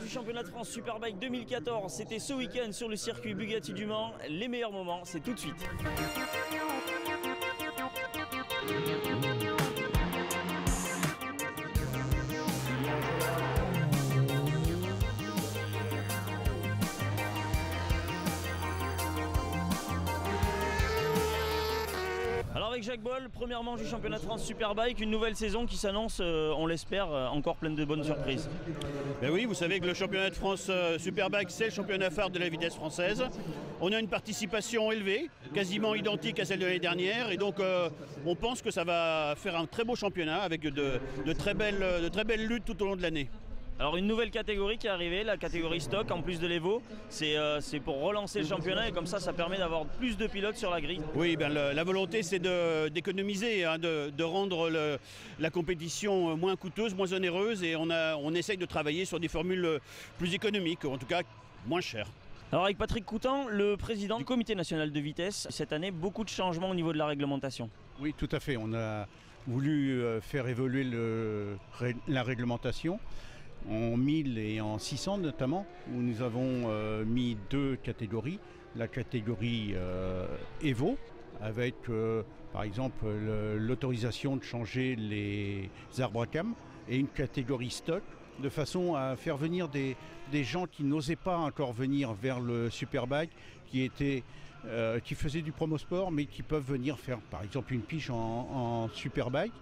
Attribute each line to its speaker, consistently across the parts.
Speaker 1: du championnat de France Superbike 2014, c'était ce week-end sur le circuit Bugatti du Mans. Les meilleurs moments, c'est tout de suite. Alors avec Jacques Boll, première manche du championnat de France Superbike, une nouvelle saison qui s'annonce, on l'espère, encore pleine de bonnes surprises.
Speaker 2: Ben oui, vous savez que le championnat de France Superbike, c'est le championnat phare de la vitesse française. On a une participation élevée, quasiment identique à celle de l'année dernière, et donc on pense que ça va faire un très beau championnat avec de très belles luttes tout au long de l'année.
Speaker 1: Alors une nouvelle catégorie qui est arrivée, la catégorie stock en plus de l'Evo, c'est pour relancer le championnat et comme ça permet d'avoir plus de pilotes sur la grille.
Speaker 2: Oui, ben la volonté c'est d'économiser, hein, de rendre la compétition moins coûteuse, moins onéreuse, et on essaye de travailler sur des formules plus économiques, ou en tout cas moins chères.
Speaker 1: Alors avec Patrick Coutan, le président du comité national de vitesse, cette année beaucoup de changements au niveau de la réglementation.
Speaker 3: Oui, tout à fait, on a voulu faire évoluer la réglementation en 1000 et en 600 notamment, où nous avons mis deux catégories. La catégorie Evo, avec par exemple l'autorisation de changer les arbres à cam, et une catégorie stock, de façon à faire venir des gens qui n'osaient pas encore venir vers le Superbike, qui faisaient du promosport, mais qui peuvent venir faire par exemple une pige en Superbike,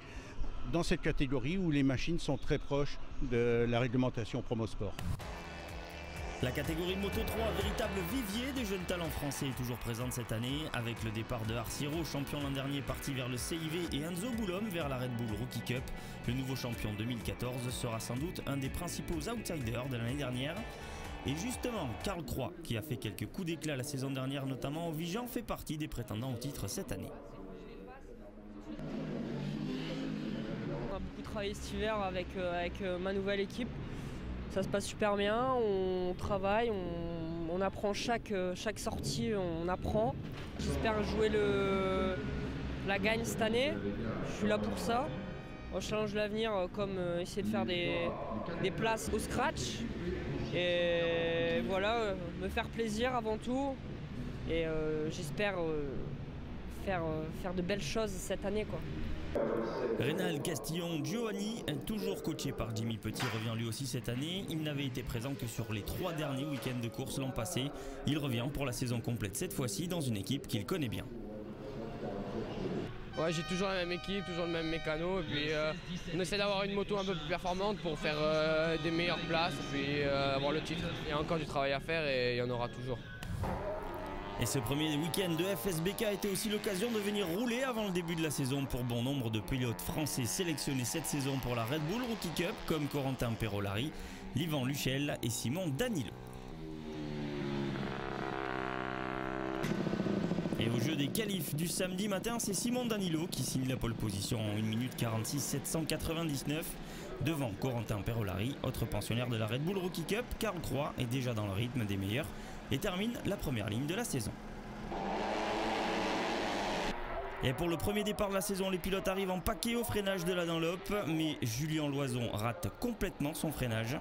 Speaker 3: dans cette catégorie où les machines sont très proches de la réglementation promosport.
Speaker 1: La catégorie Moto 3, véritable vivier des jeunes talents français, est toujours présente cette année, avec le départ de Arciero, champion l'an dernier parti vers le CIV, et Enzo Boulom vers la Red Bull Rookie Cup. Le nouveau champion 2014 sera sans doute un des principaux outsiders de l'année dernière. Et justement, Carl Croix, qui a fait quelques coups d'éclat la saison dernière, notamment au Vigan, fait partie des prétendants au titre cette année.
Speaker 4: On a beaucoup travaillé cet hiver avec ma nouvelle équipe. Ça se passe super bien, on travaille, on apprend chaque sortie, on apprend. J'espère jouer la gagne cette année, je suis là pour ça. On challenge l'avenir comme essayer de faire des places au scratch. Et voilà, me faire plaisir avant tout. Et j'espère faire de belles choses cette année, quoi.
Speaker 1: Rénal Castillon Giovanni, toujours coaché par Jimmy Petit, revient lui aussi cette année. Il n'avait été présent que sur les 3 derniers week-ends de course l'an passé. Il revient pour la saison complète cette fois-ci dans une équipe qu'il connaît bien.
Speaker 5: Ouais, j'ai toujours la même équipe, toujours le même mécano, et puis on essaie d'avoir une moto un peu plus performante pour faire des meilleures places et puis avoir le titre. Il y a encore du travail à faire et il y en aura toujours.
Speaker 1: Et ce premier week-end de FSBK a été aussi l'occasion de venir rouler avant le début de la saison pour bon nombre de pilotes français sélectionnés cette saison pour la Red Bull Rookie Cup, comme Corentin Perolari, Livan Luchel et Simon Danilo. Et au jeu des qualifs du samedi matin, c'est Simon Danilo qui signe la pole position en 1 minute 46 799 devant Corentin Perolari, autre pensionnaire de la Red Bull Rookie Cup. Carl Croix est déjà dans le rythme des meilleurs et termine la première ligne de la saison. Et pour le premier départ de la saison, les pilotes arrivent en paquet au freinage de la Dunlop, mais Julien Loison rate complètement son freinage.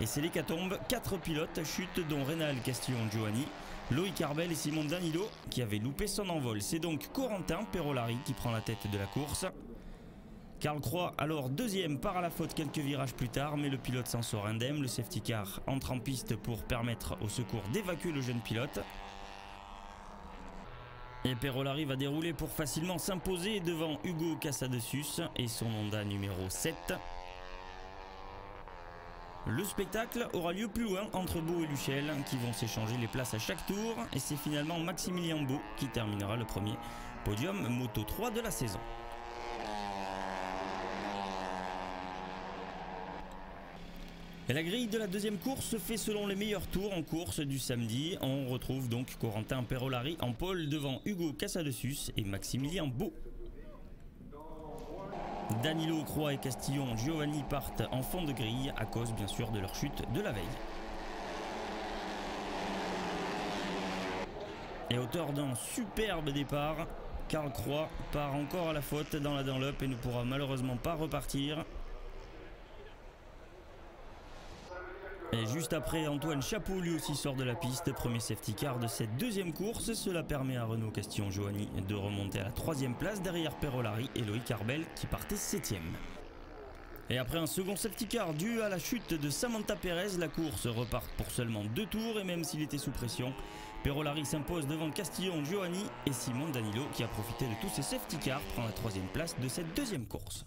Speaker 1: Et c'est l'hécatombe, 4 pilotes chutent, dont Rénal Castillon Giovanni, Loïc Arbel et Simon Danilo qui avaient loupé son envol. C'est donc Corentin Perolari qui prend la tête de la course. Carl Croix, alors deuxième, part à la faute quelques virages plus tard, mais le pilote s'en sort indemne. Le safety car entre en piste pour permettre au secours d'évacuer le jeune pilote. Et Perolari va dérouler pour facilement s'imposer devant Hugo Casadecius et son Honda numéro 7. Le spectacle aura lieu plus loin entre Beau et Luchel qui vont s'échanger les places à chaque tour, et c'est finalement Maximilien Beau qui terminera le premier podium Moto 3 de la saison. Et la grille de la deuxième course se fait selon les meilleurs tours en course du samedi. On retrouve donc Corentin Perolari en pole devant Hugo Casadecius et Maximilien Beau. Danilo, Croix et Castillon Giovanni partent en fond de grille à cause bien sûr de leur chute de la veille. Et auteur d'un superbe départ, Carl Croix part encore à la faute dans la Dunlop et ne pourra malheureusement pas repartir. Et juste après, Antoine Chapeau lui aussi sort de la piste, premier safety car de cette deuxième course. Cela permet à Renaud Castillon-Joanny de remonter à la 3e place derrière Perolari et Loïc Arbel qui partait 7e. Et après un second safety car dû à la chute de Samantha Pérez, la course repart pour seulement 2 tours et même s'il était sous pression, Perolari s'impose devant Castillon-Joanny et Simon Danilo qui a profité de tous ses safety cars prend la 3e place de cette deuxième course.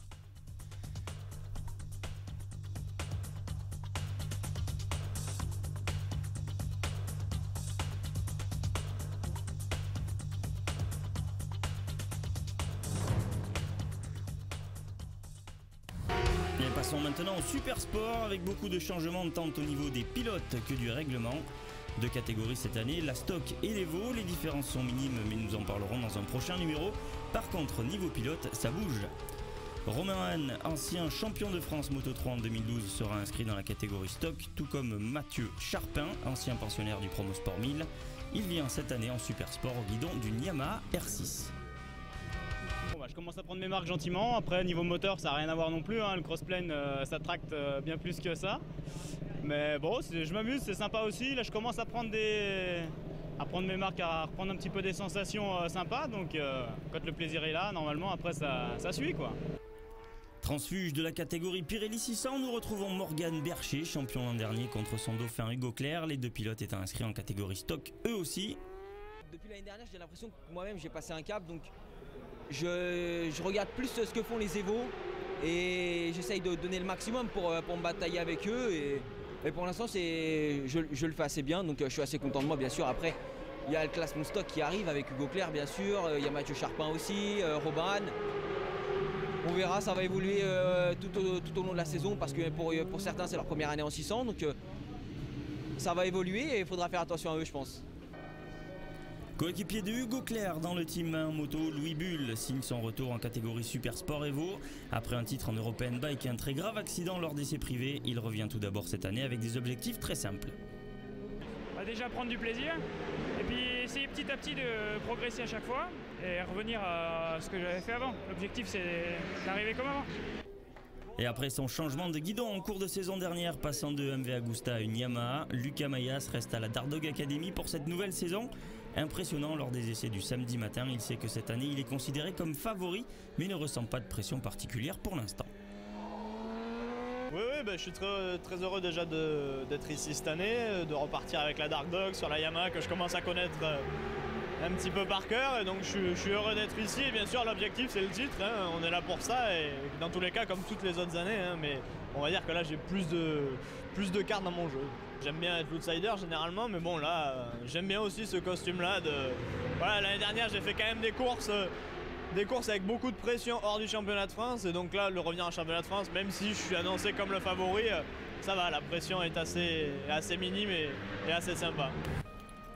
Speaker 1: Passons maintenant au super sport avec beaucoup de changements tant au niveau des pilotes que du règlement. 2 catégories cette année, la stock et l'Evo. Les différences sont minimes mais nous en parlerons dans un prochain numéro. Par contre, niveau pilote, ça bouge. Romain Hahn, ancien champion de France Moto3 en 2012, sera inscrit dans la catégorie stock, tout comme Mathieu Charpin, ancien pensionnaire du Promo Sport 1000. Il vient cette année en super sport au guidon d'une Yamaha R6.
Speaker 6: Je commence à prendre mes marques gentiment. Après, niveau moteur, ça n'a rien à voir non plus. Hein. Le crossplane, ça tracte bien plus que ça. Mais bon, je m'amuse, c'est sympa aussi. Là, je commence à prendre mes marques, à reprendre un petit peu des sensations sympas. Donc, quand le plaisir est là, normalement, après, ça suit, quoi.
Speaker 1: Transfuge de la catégorie Pirelli 600, nous retrouvons Morgane Bercher, champion l'an dernier contre son dauphin Hugo Clerc. Les 2 pilotes étant inscrits en catégorie stock, eux aussi.
Speaker 7: Depuis l'année dernière, j'ai l'impression que moi-même, j'ai passé un cap. Donc je regarde plus ce que font les Evo et j'essaye de donner le maximum pour me batailler avec eux et pour l'instant je le fais assez bien, donc je suis assez content de moi bien sûr. Après il y a le classement stock qui arrive avec Hugo Clerc bien sûr, il y a Mathieu Charpin aussi, Robin Hahn. On verra, ça va évoluer tout au long de la saison parce que pour certains c'est leur première année en 600, donc ça va évoluer et il faudra faire attention à eux je pense.
Speaker 1: Coéquipier de Hugo Clerc dans le team 1 moto, Louis Bull signe son retour en catégorie Super Sport Evo. Après un titre en European Bike et un très grave accident lors d'essais privés, il revient tout d'abord cette année avec des objectifs très simples.
Speaker 8: Déjà prendre du plaisir et puis essayer petit à petit de progresser à chaque fois et revenir à ce que j'avais fait avant. L'objectif c'est d'arriver comme avant.
Speaker 1: Et après son changement de guidon en cours de saison dernière, passant de MV Agusta à une Yamaha, Lucas Mayas reste à la Dardog Academy pour cette nouvelle saison. Impressionnant lors des essais du samedi matin, il sait que cette année il est considéré comme favori, mais ne ressent pas de pression particulière pour l'instant.
Speaker 6: Oui, je suis très heureux déjà d'être ici cette année, de repartir avec la Dark Dog sur la Yamaha que je commence à connaître un petit peu par cœur. Et donc je suis heureux d'être ici et bien sûr l'objectif c'est le titre, hein. On est là pour ça et dans tous les cas comme toutes les autres années, hein, mais on va dire que là j'ai plus de cartes dans mon jeu. J'aime bien être l'outsider généralement, mais bon là j'aime bien aussi ce costume là. Voilà, l'année dernière j'ai fait quand même des courses avec beaucoup de pression hors du championnat de France et donc là le revenir en championnat de France, même si je suis annoncé comme le favori, ça va, la pression est assez minime et assez sympa.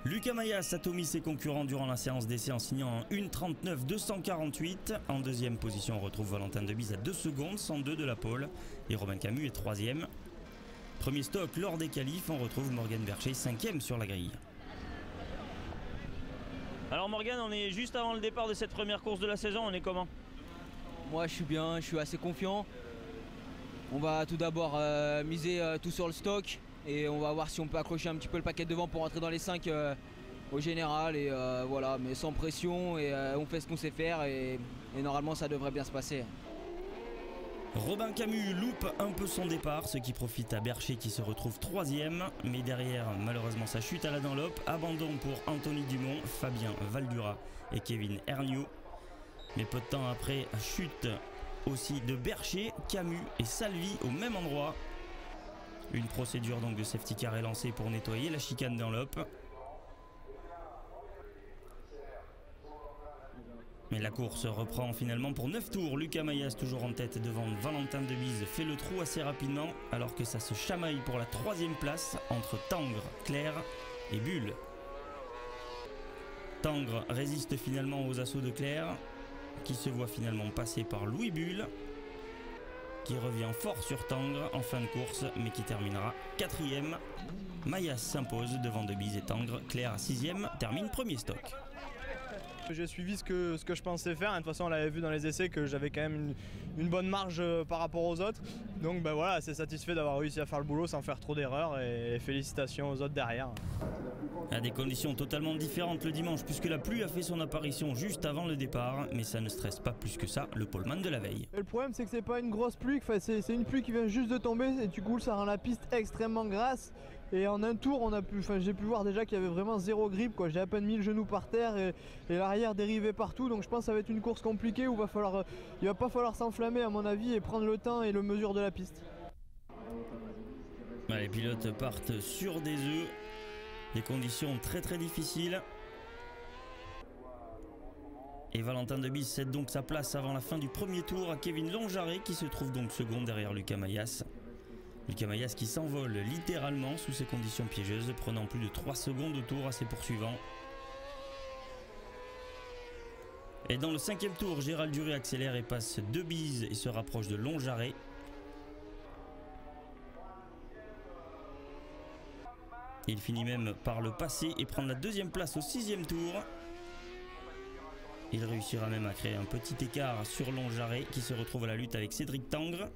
Speaker 1: Lucas Mayas a tombé ses concurrents durant la séance d'essai en signant un 1:39.248. En deuxième position on retrouve Valentin Debise à 2 secondes, 102 de la pole et Romain Camus est 3e. Premier stock lors des qualifs, on retrouve Morgane Bercher 5e sur la grille. Alors Morgane, on est juste avant le départ de cette première course de la saison, on est comment?
Speaker 7: Moi je suis bien, je suis assez confiant. On va tout d'abord miser tout sur le stock et on va voir si on peut accrocher un petit peu le paquet devant pour rentrer dans les 5 au général et voilà, mais sans pression et on fait ce qu'on sait faire et normalement ça devrait bien se passer.
Speaker 1: Robin Camus loupe un peu son départ, ce qui profite à Bercher qui se retrouve 3e, mais derrière malheureusement sa chute à la Dunlop, abandon pour Anthony Dumont, Fabien Valdura et Kevin Herniot. Mais peu de temps après, chute aussi de Bercher, Camus et Salvi au même endroit. Une procédure donc de safety car est lancée pour nettoyer la chicane Dunlop. Mais la course reprend finalement pour 9 tours. Lucas Mayas toujours en tête devant Valentin Debise fait le trou assez rapidement alors que ça se chamaille pour la 3e place entre Tangres, Clerc et Bull. Tangres résiste finalement aux assauts de Clerc qui se voit finalement passer par Louis Bull qui revient fort sur Tangres en fin de course mais qui terminera 4e. Mayas s'impose devant Debise et Tangres. Clerc à 6e termine premier stock.
Speaker 6: J'ai suivi ce que je pensais faire. De toute façon, on l'avait vu dans les essais que j'avais quand même une bonne marge par rapport aux autres. Donc ben voilà, assez satisfait d'avoir réussi à faire le boulot sans faire trop d'erreurs et félicitations aux autres derrière.
Speaker 1: À des conditions totalement différentes le dimanche puisque la pluie a fait son apparition juste avant le départ, mais ça ne stresse pas plus que ça le poleman de la veille.
Speaker 9: Le problème c'est que c'est pas une grosse pluie, c'est une pluie qui vient juste de tomber et du coup ça rend la piste extrêmement grasse. Et en un tour, j'ai pu voir déjà qu'il y avait vraiment zéro grip, quoi. J'ai à peine mis le genou par terre et l'arrière dérivait partout. Donc je pense que ça va être une course compliquée où il va pas falloir s'enflammer à mon avis et prendre le temps et le mesure de la piste.
Speaker 1: Les pilotes partent sur des œufs, des conditions très difficiles. Et Valentin Debise cède donc sa place avant la fin du premier tour à Kevin Longjarret qui se trouve donc second derrière Lucas Mayas. Lucas Mayas qui s'envole littéralement sous ces conditions piégeuses, prenant plus de 3 secondes au tour à ses poursuivants. Et dans le 5e tour, Gérald Duré accélère et passe Debise et se rapproche de Longjarret. Il finit même par le passer et prendre la 2e place au 6e tour. Il réussira même à créer un petit écart sur Longjarret qui se retrouve à la lutte avec Cédric Tangre.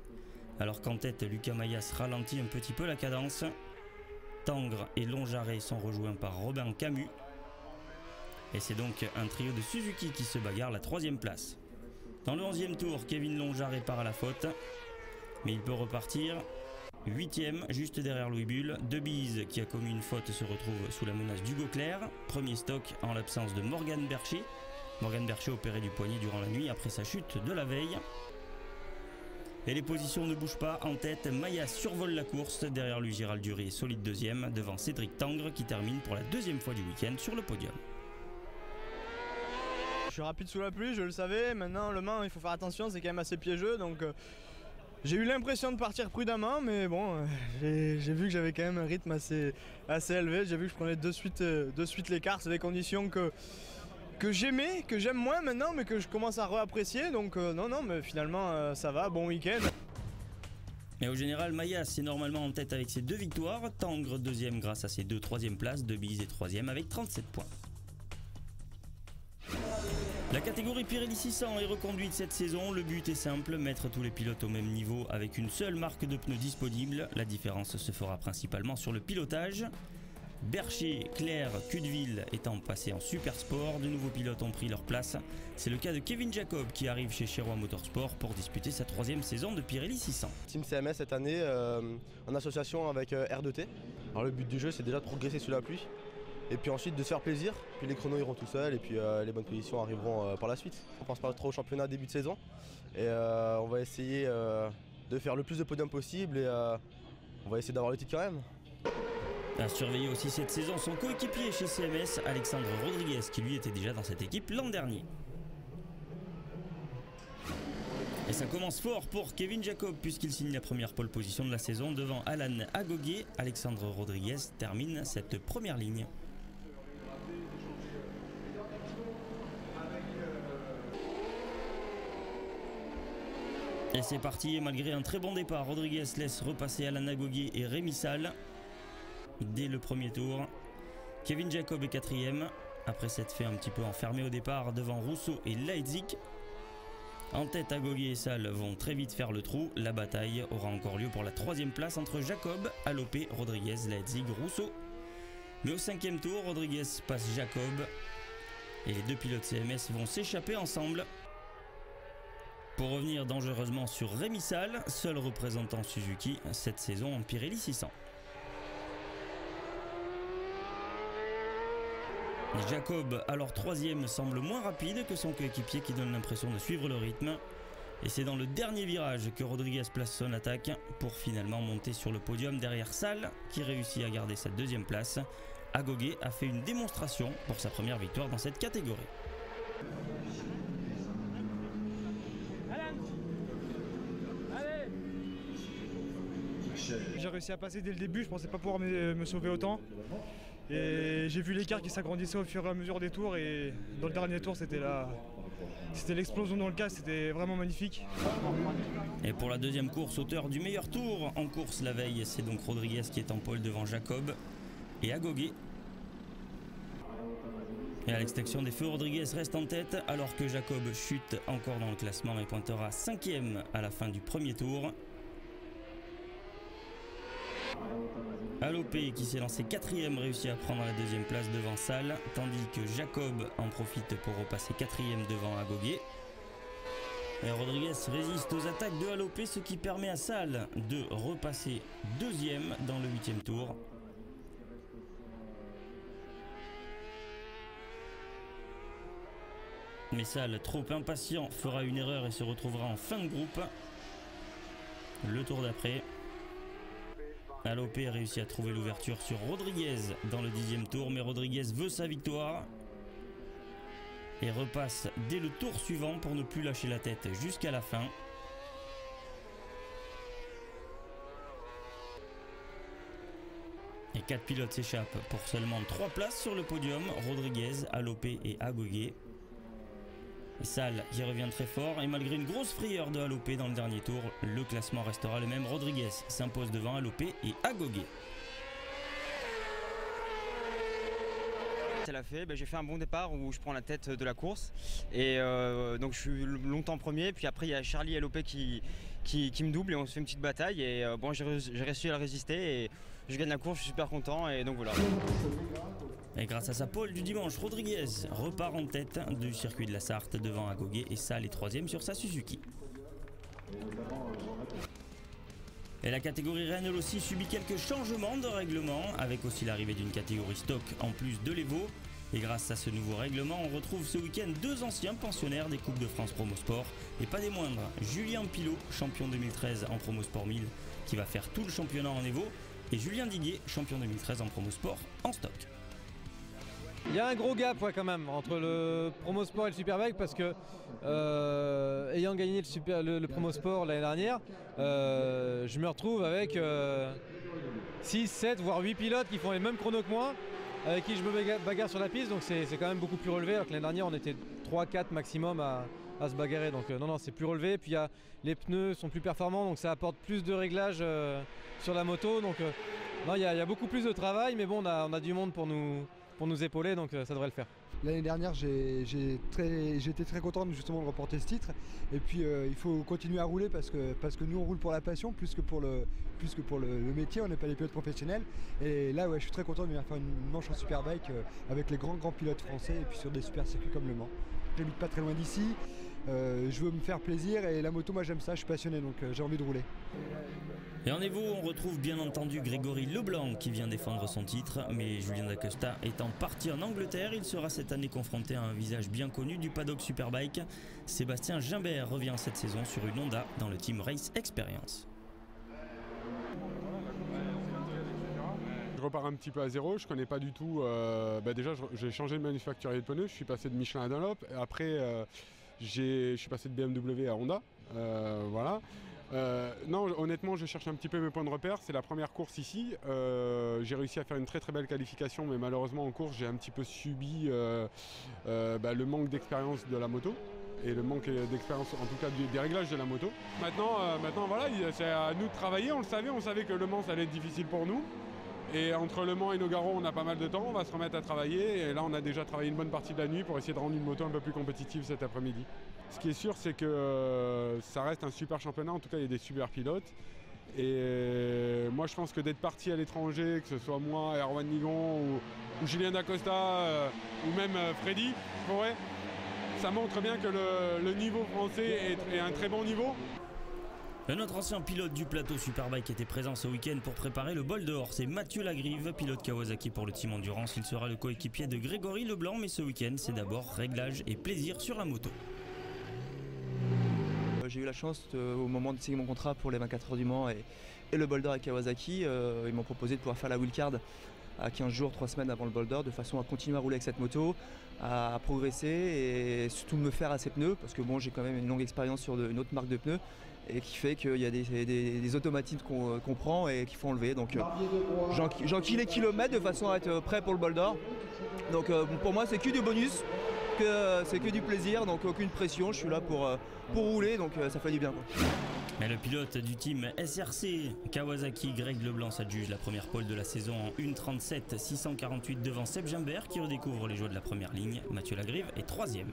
Speaker 1: Alors qu'en tête, Lucas Mayas ralentit un petit peu la cadence. Tangre et Longjarret sont rejoints par Robin Camus. Et c'est donc un trio de Suzuki qui se bagarre la 3e place. Dans le 11e tour, Kevin Longjarret part à la faute. Mais il peut repartir. 8e, juste derrière Louis Bull. Debise, qui a commis une faute, se retrouve sous la menace d'Hugo Clerc. Premier stock en l'absence de Morgan Bercher. Morgan Bercher opéré du poignet durant la nuit après sa chute de la veille. Et les positions ne bougent pas. En tête, Mayas survole la course. Derrière lui, Gérald Duré, solide 2e, devant Cédric Tangre qui termine pour la 2e fois du week-end sur le podium.
Speaker 6: Je suis rapide sous la pluie, je le savais. Maintenant, le Mans, il faut faire attention, c'est quand même assez piégeux. Donc j'ai eu l'impression de partir prudemment, mais bon, j'ai vu que j'avais quand même un rythme assez élevé. J'ai vu que je prenais de suite l'écart. C'est des conditions que j'aimais, que j'aime moins maintenant, mais que je commence à réapprécier. Donc non, mais finalement ça va, bon week-end.
Speaker 1: Et au général, Mayas est normalement en tête avec ses 2 victoires. Tangre 2e grâce à ses 2 3e places. Debise est 3e avec 37 points. La catégorie Pirelli 600 est reconduite cette saison. Le but est simple, mettre tous les pilotes au même niveau avec une seule marque de pneus disponible. La différence se fera principalement sur le pilotage. Bercher, Clerc, Cudeville étant passés en super sport, de nouveaux pilotes ont pris leur place. C'est le cas de Kevin Jacob qui arrive chez Cheroy Motorsport pour disputer sa 3e saison de Pirelli 600.
Speaker 10: Team CMS cette année en association avec R2T. Alors le but du jeu c'est déjà de progresser sous la pluie et puis ensuite de se faire plaisir. Puis les chronos iront tout seuls et puis les bonnes positions arriveront par la suite. On pense pas trop au championnat début de saison et on va essayer de faire le plus de podiums possible et on va essayer d'avoir le titre quand même.
Speaker 1: À surveiller aussi cette saison son coéquipier chez CMS, Alexandre Rodriguez, qui lui était déjà dans cette équipe l'an dernier. Et ça commence fort pour Kevin Jacob puisqu'il signe la première pole position de la saison devant Alan Agogué. Alexandre Rodriguez termine cette première ligne. Et c'est parti, et malgré un très bon départ, Rodriguez laisse repasser Alan Agogué et Rémi Salle. Dès le premier tour, Kevin Jacob est 4e, après s'être fait un petit peu enfermer au départ devant Rousseau et Leipzig. En tête, Agogué et Salle vont très vite faire le trou. La bataille aura encore lieu pour la 3e place entre Jacob, Alopé, Rodriguez, Leipzig, Rousseau. Mais au 5e tour, Rodriguez passe Jacob et les 2 pilotes CMS vont s'échapper ensemble. Pour revenir dangereusement sur Rémi Salle, seul représentant Suzuki cette saison en Pirelli 600. Jacob, alors 3e, semble moins rapide que son coéquipier qui donne l'impression de suivre le rythme. Et c'est dans le dernier virage que Rodriguez place son attaque pour finalement monter sur le podium derrière Salle qui réussit à garder sa 2e place. Agogué a fait une démonstration pour sa première victoire dans cette catégorie.
Speaker 11: J'ai réussi à passer dès le début, je pensais pas pouvoir me sauver autant. Et j'ai vu l'écart qui s'agrandissait au fur et à mesure des tours et dans le dernier tour c'était l'explosion dans le casque, c'était vraiment magnifique.
Speaker 1: Et pour la 2e course, auteur du meilleur tour en course la veille, c'est donc Rodriguez qui est en pole devant Jacob et Agogué. Et à l'extinction des feux, Rodriguez reste en tête alors que Jacob chute encore dans le classement et pointera 5e à la fin du premier tour. Alopé qui s'est lancé 4e réussit à prendre la 2e place devant Salle, tandis que Jacob en profite pour repasser 4e devant Agogué. Et Rodriguez résiste aux attaques de Alopé, ce qui permet à Salle de repasser 2e dans le 8e tour. Mais Salle, trop impatient, fera une erreur et se retrouvera en fin de groupe. Le tour d'après, Alopé a réussi à trouver l'ouverture sur Rodriguez dans le 10e tour, mais Rodriguez veut sa victoire et repasse dès le tour suivant pour ne plus lâcher la tête jusqu'à la fin. Et 4 pilotes s'échappent pour seulement 3 places sur le podium, Rodriguez, Alopé et Agogué. Salle qui revient très fort et malgré une grosse frayeur de Alopé dans le dernier tour, le classement restera le même. Rodriguez s'impose devant Alopé et Agogué.
Speaker 12: Elle a fait, j'ai fait un bon départ où je prends la tête de la course et donc je suis longtemps premier, puis après il y a Charlie et Alopé qui me doublent et on se fait une petite bataille et bon j'ai réussi à le résister et je gagne la course, je suis super content et donc voilà.
Speaker 1: Et grâce à sa pole du dimanche, Rodriguez repart en tête du circuit de la Sarthe devant Agogué et Salle est 3e sur sa Suzuki. Et la catégorie Rennes elle aussi subit quelques changements de règlement avec aussi l'arrivée d'une catégorie stock en plus de l'Evo. Et grâce à ce nouveau règlement, on retrouve ce week-end 2 anciens pensionnaires des Coupes de France Promosport et pas des moindres. Julien Pilot, champion 2013 en Promosport 1000 qui va faire tout le championnat en Evo, et Julien Diguet, champion 2013 en Promosport en stock.
Speaker 13: Il y a un gros gap quand même entre le Promosport et le Superbike parce que ayant gagné le Promosport l'année dernière, je me retrouve avec 6, 7 voire 8 pilotes qui font les mêmes chronos que moi, avec qui je me bagarre sur la piste, donc c'est quand même beaucoup plus relevé alors que l'année dernière on était 3-4 maximum à se bagarrer, donc non c'est plus relevé, puis les pneus sont plus performants donc ça apporte plus de réglages sur la moto, donc non, il y a beaucoup plus de travail, mais bon on a du monde pour nous épauler, donc ça devrait le faire.
Speaker 14: L'année dernière, j'ai été très content justement de remporter ce titre. Et puis il faut continuer à rouler parce que nous on roule pour la passion plus que pour le métier, on n'est pas des pilotes professionnels. Et là ouais, je suis très content de venir faire une manche en Superbike avec les grands pilotes français et puis sur des super circuits comme Le Mans. J'habite pas très loin d'ici, je veux me faire plaisir et la moto moi j'aime ça, je suis passionné donc j'ai envie de rouler.
Speaker 1: Et en Evo, on retrouve bien entendu Grégory Leblanc qui vient défendre son titre, mais Julien Dacosta étant parti en Angleterre, il sera cette année confronté à un visage bien connu du paddock Superbike. Sébastien Gimbert revient cette saison sur une Honda dans le Team Race Experience.
Speaker 15: Je repars un petit peu à zéro, je connais pas du tout, déjà j'ai changé de manufacturier de pneus, je suis passé de Michelin à Dunlop, après je suis passé de BMW à Honda, voilà. Non, honnêtement, je cherche un petit peu mes points de repère. C'est la première course ici. J'ai réussi à faire une très très belle qualification, mais malheureusement en course, j'ai un petit peu subi le manque d'expérience de la moto et le manque d'expérience, en tout cas des réglages de la moto. Maintenant voilà, c'est à nous de travailler. On savait que Le Mans ça allait être difficile pour nous. Et entre Le Mans et Nogaro, on a pas mal de temps. On va se remettre à travailler. Et là, on a déjà travaillé une bonne partie de la nuit pour essayer de rendre une moto un peu plus compétitive cet après-midi. Ce qui est sûr, c'est que ça reste un super championnat. En tout cas, il y a des super pilotes. Et moi, je pense que d'être parti à l'étranger, que ce soit moi, Erwan Nigon ou Julien Dacosta ou même Freddy, ça montre bien que le niveau français est un très bon niveau.
Speaker 1: Notre ancien pilote du plateau Superbike était présent ce week-end pour préparer le bol dehors. C'est Mathieu Lagrive, pilote Kawasaki pour le Team Endurance. Il sera le coéquipier de Grégory Leblanc, mais ce week-end, c'est d'abord réglage et plaisir sur la moto.
Speaker 16: J'ai eu la chance au moment de signer mon contrat pour les 24 heures du Mans et le Boulder à Kawasaki, ils m'ont proposé de pouvoir faire la wildcard à 15 jours, 3 semaines avant le Boulder, de façon à continuer à rouler avec cette moto, à progresser et surtout me faire à ces pneus, parce que bon, j'ai quand même une longue expérience sur une autre marque de pneus et qui fait qu'il y a des automatismes qu'on prend et qu'il faut enlever. Donc j'enquille les kilomètres de façon à être prêt pour le Boulder. Donc pour moi c'est que du bonus, c'est que du plaisir, donc aucune pression, je suis là pour rouler, donc ça fait du bien, quoi.
Speaker 1: Mais le pilote du team SRC Kawasaki, Greg Leblanc, s'adjuge la première pole de la saison en 1:37.648 devant Seb Gimbert qui redécouvre les joies de la première ligne. Mathieu Lagrive est 3e.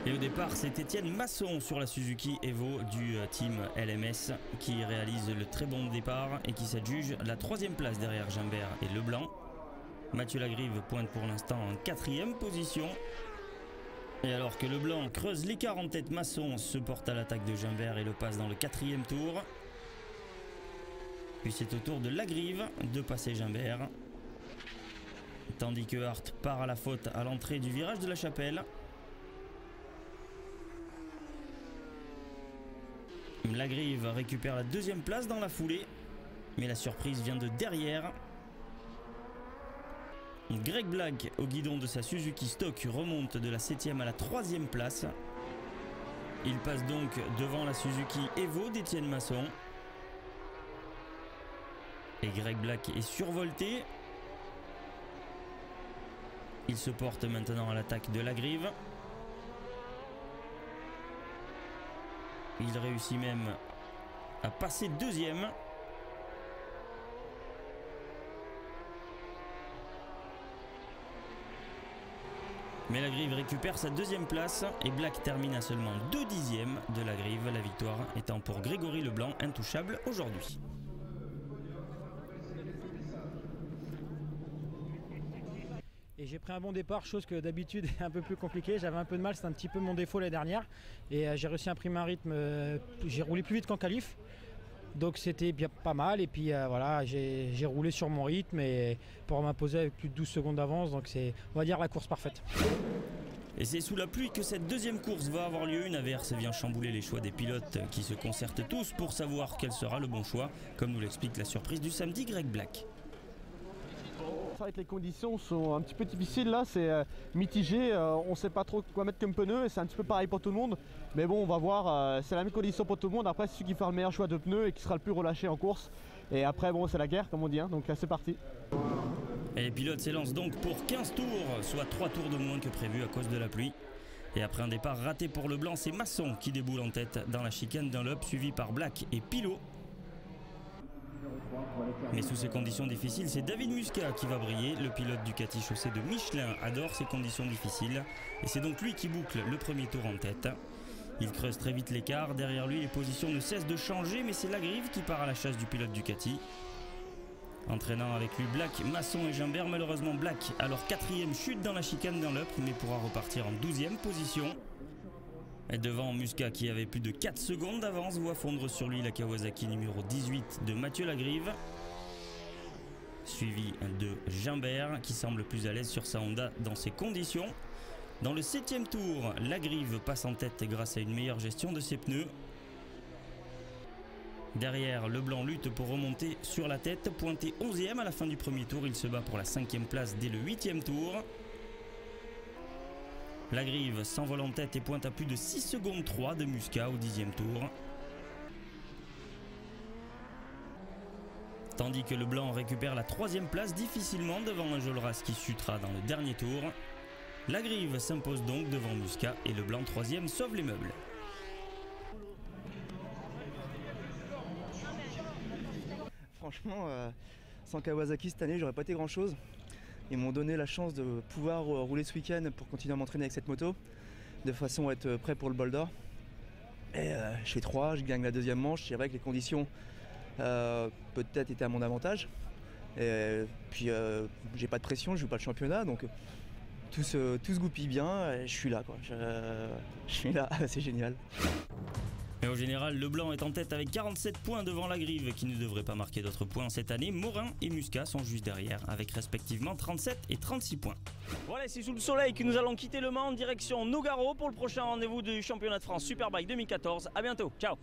Speaker 1: Et au départ, c'est Étienne Masson sur la Suzuki Evo du team LMS qui réalise le très bon départ et qui s'adjuge la 3e place derrière Gimbert et Leblanc. Mathieu Lagrive pointe pour l'instant en 4e position. Et alors que Leblanc creuse l'écart en tête, Masson se porte à l'attaque de Gimbert et le passe dans le 4e tour. Puis c'est au tour de Lagrive de passer Gimbert. Tandis que Hart part à la faute à l'entrée du virage de la Chapelle. Lagrive récupère la 2e place dans la foulée. Mais la surprise vient de derrière. Greg Black au guidon de sa Suzuki Stock remonte de la 7e à la 3e place. Il passe donc devant la Suzuki Evo d'Étienne Masson. Et Greg Black est survolté. Il se porte maintenant à l'attaque de Lagrive. Il réussit même à passer 2e. Mais Lagrive récupère sa 2e place et Black termine à seulement 2 dixièmes de Lagrive, la victoire étant pour Grégory Leblanc intouchable aujourd'hui.
Speaker 17: Et j'ai pris un bon départ, chose que d'habitude est un peu plus compliquée. J'avais un peu de mal, c'était un petit peu mon défaut l'année dernière. Et j'ai réussi à imprimer un rythme, j'ai roulé plus vite qu'en qualif. Donc c'était bien pas mal et puis voilà, j'ai roulé sur mon rythme et pour m'imposer avec plus de 12 secondes d'avance, donc c'est, on va dire, la course parfaite.
Speaker 1: Et c'est sous la pluie que cette 2e course va avoir lieu. Une averse vient chambouler les choix des pilotes qui se concertent tous pour savoir quel sera le bon choix, comme nous l'explique la surprise du samedi Greg Black.
Speaker 18: C'est vrai que les conditions sont un petit peu difficiles là, c'est mitigé, on ne sait pas trop quoi mettre comme pneu et c'est un petit peu pareil pour tout le monde. Mais bon, on va voir, c'est la même condition pour tout le monde. Après, c'est celui qui fera le meilleur choix de pneus et qui sera le plus relâché en course. Et après, bon, c'est la guerre comme on dit, hein, donc là c'est parti.
Speaker 1: Et les pilotes s'élancent donc pour 15 tours, soit 3 tours de moins que prévu à cause de la pluie. Et après un départ raté pour Leblanc, c'est Masson qui déboule en tête dans la chicane Dunlop, suivi par Black et Pilot. Mais sous ces conditions difficiles, c'est David Muscat qui va briller. Le pilote Ducati chaussée de Michelin adore ces conditions difficiles. Et c'est donc lui qui boucle le premier tour en tête. Il creuse très vite l'écart. Derrière lui, les positions ne cessent de changer. Mais c'est Lagrive qui part à la chasse du pilote Ducati. Entraînant avec lui Black, Masson et Gimbert. Malheureusement, Black, alors 4e, chute dans la chicane Dunlop, mais pourra repartir en 12e position. Et devant, Muscat, qui avait plus de 4 secondes d'avance, voit fondre sur lui la Kawasaki numéro 18 de Mathieu Lagrive. Suivi de Gimbert, qui semble plus à l'aise sur sa Honda dans ces conditions. Dans le 7e tour, Lagrive passe en tête grâce à une meilleure gestion de ses pneus. Derrière, Leblanc lutte pour remonter sur la tête. Pointé 11e à la fin du premier tour, il se bat pour la 5e place dès le 8e tour. Lagrive s'envole en tête et pointe à plus de 6 secondes 3 de Muscat au 10e tour. Tandis que Leblanc récupère la 3e place difficilement devant Enjolras qui chutera dans le dernier tour. Lagrive s'impose donc devant Muscat et Leblanc 3e sauve les meubles.
Speaker 16: Franchement, sans Kawasaki cette année, j'aurais pas été grand chose. Ils m'ont donné la chance de pouvoir rouler ce week-end pour continuer à m'entraîner avec cette moto, de façon à être prêt pour le Boulder. Et je fais 3, je gagne la 2e manche. C'est vrai que les conditions peut-être étaient à mon avantage. Et puis j'ai pas de pression, je joue pas le championnat, donc tout se goupille bien. Et je suis là, quoi. Je suis là, c'est génial.
Speaker 1: Mais au général, Leblanc est en tête avec 47 points devant Lagrive qui ne devrait pas marquer d'autres points cette année. Morin et Muscat sont juste derrière avec respectivement 37 et 36 points.
Speaker 19: Voilà, c'est sous le soleil que nous allons quitter Le Mans en direction Nogaro pour le prochain rendez-vous du championnat de France Superbike 2014. A bientôt, ciao.